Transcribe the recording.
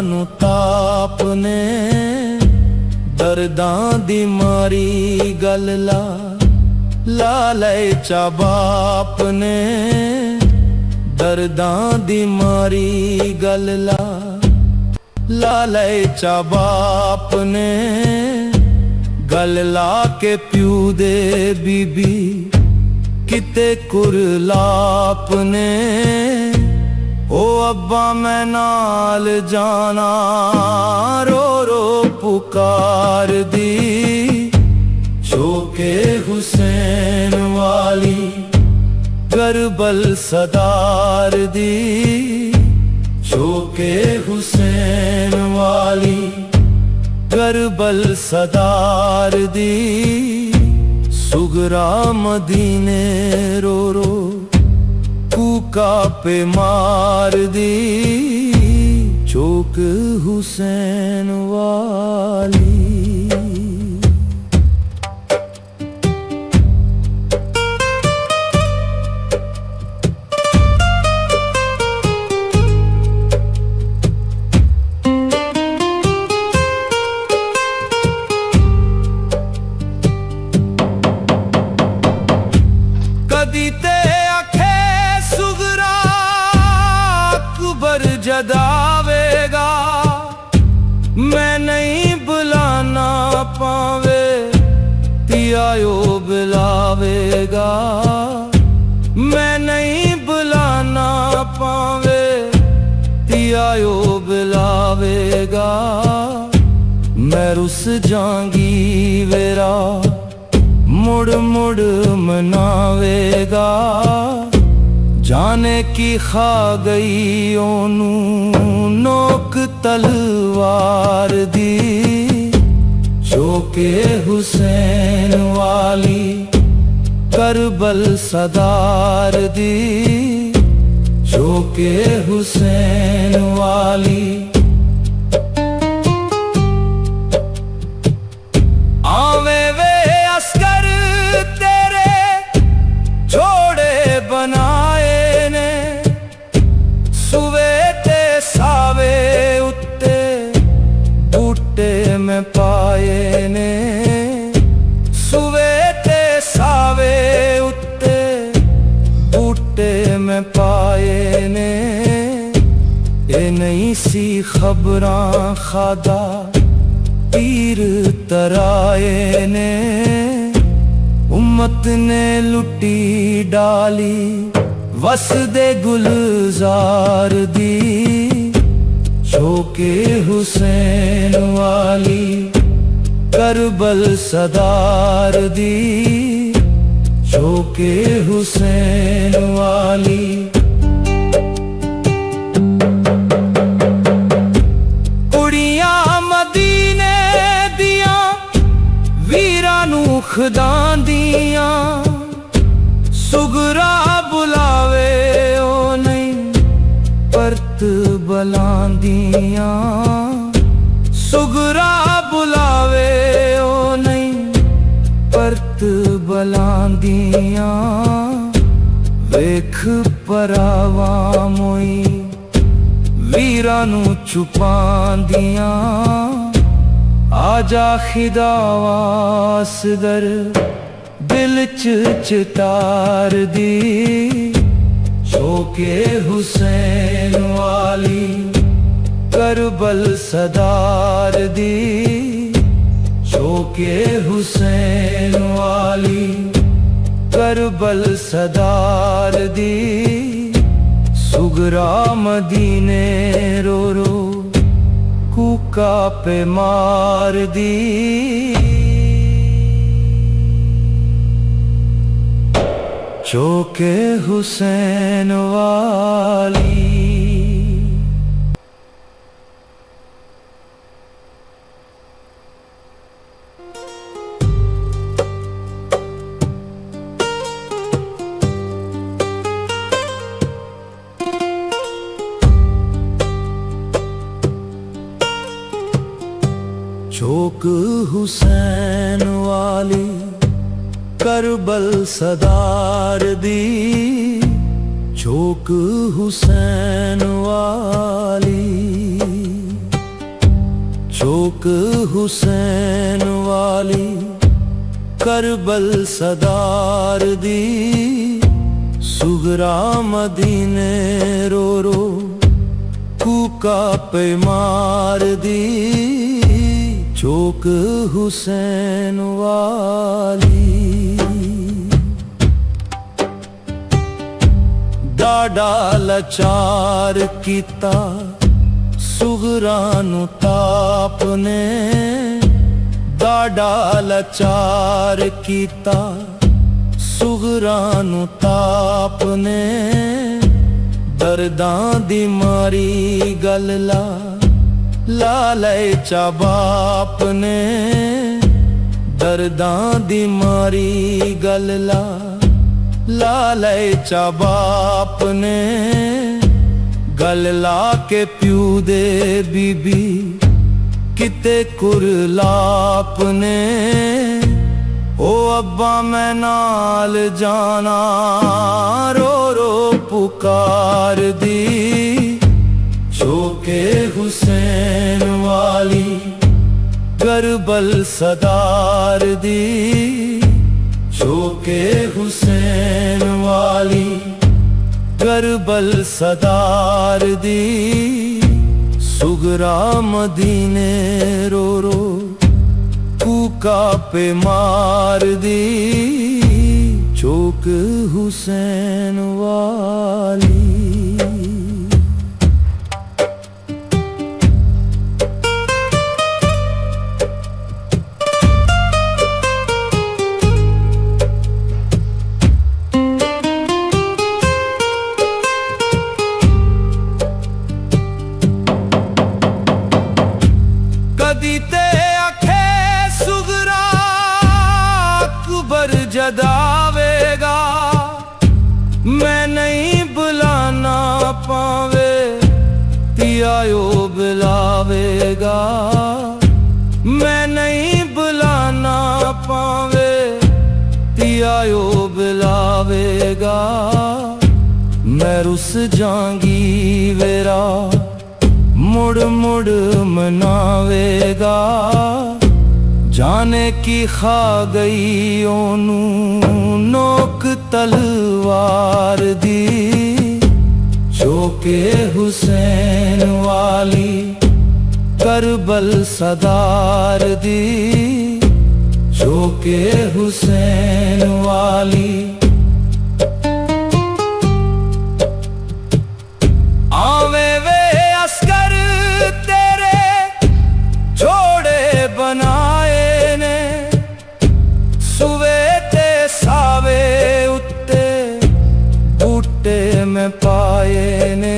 ਨੂੰ ਤਾਪ ਨੇ, ਦਰਦਾਂ ਦੀ ਮਾਰੀ ਗੱਲ ਲਾ ਲੈ ਚਾ ਬਾਪ ਨੇ, ਦਰਦਾਂ ਦੀ ਮਾਰੀ ਗੱਲ ਲਾ ਲੈ ਚਾ ਬਾਪ ਨੇ, ਗੱਲ ਲਾ ਕੇ ਪਿਓ ਦੇ ਬੀਬੀ ਕਿਤੇ ਕੁਰਲਾਪ ਨੇ। ਓ ਅੱਬਾ ਮੈਂ ਨਾਲ ਜਾਣਾ ਰੋ ਰੋ ਪੁਕਾਰਦੀ, ਚੌਕੇ ਹੁਸੈਨ ਵਾਲੀ ਗਰਬਲ ਸਦਾਰ ਦੀ, ਚੌਕੇ ਹੁਸੈਨ ਵਾਲੀ ਗਰਬਲ ਸਦਾਰ ਦੀ। ਸੁਗਰਾ ਮਦੀਨੇ ਰੋ ਰੋ ਕੂਕਾ पे मार दी, चौक हुसैन वाली। कदी ते जदावेगा मैं नहीं बुलाना पावे, पियायो बुलावेगा मैं नहीं बुलाना पावे, पियायो बुलावेगा। मैं रुस जाऊंगी वेरा मुड़ मुड़ मनावेगा, जाने की खा गई ओनू नोक तलवार दी, चौके हुसैन वाली करबल सदार दी, चौके हुसैन वाली। आवे वे अस्कर तेरे जोड़े बनाए, मैं पाए ने सुवे ते सावे उत्ते बूटे में पाए ने। ये नहीं सी खबरां खादा पीर तराए ने, उम्मत ने लुटी डाली वस दे गुलजार दी, चौके हुसैन वाली करबल सदार दी, चौके हुसैन वाली। कुड़ियां मदीने दियां वीरां नू खुदां दियां, सुगरा बुलावे ओ नहीं परत बलांदियां, सुगरा बुलावे ओ नहीं परत बलांदियां। वेख परावा मोई वीरां नू छुपांदियां, आजा खिदावा असगर दिल च चितार दी, चौके हुसैन वाली करबल सदार दी, चौके हुसैन वाली करबल सदार दी। सुगरा मदीने रो रो कूका पे मार दी, चौके हुसैन वाली। चौक हुसैन वाली करबल सदार दी, चौक हुसैन वाली। शोक हुसैन वाली करबल सदार दी सुगरा मदीने रो रो कूका पे मार दी शोक हुसैन वाली डाडा लाचार कीता सुगरा नू ताप ने डाडा लाचार कीता सुगरा नू ताप ने दर्दां दी मारी गल ला ले चा बाप ने दर्दां दी मारी गल ला ले चा बाप ने गल ला के प्यू दे बीबी किते कुरलाप ने ओ अब्बा मैं नाल जाना रो रो पुकार दी शोके हुसैन वाली करबल सदार दी शोके हुसैन वाली करबल सदार दी सुगरा मदीने रो रो कूका पे मार दी शोक हुसैन वाली कदी ते आखे सुगरा अकबर जदावेगा मैं नहीं बुलाना पावे तियायो बुलावेगा मैं नहीं बुलाना पावे तियायो बुलावेगा मैं रुस जाऊंगी वेरा मुड़ मुड़ मनावेगा जाने की खा गई ओनू नोक तलवार दी शोके हुसैन वाली करबल सदार दी शोके हुसैन वाली आवे वे अस्कर तेरे जोड़े बनाए ने सुवे ते सावे उत्ते बूटे में पाए ने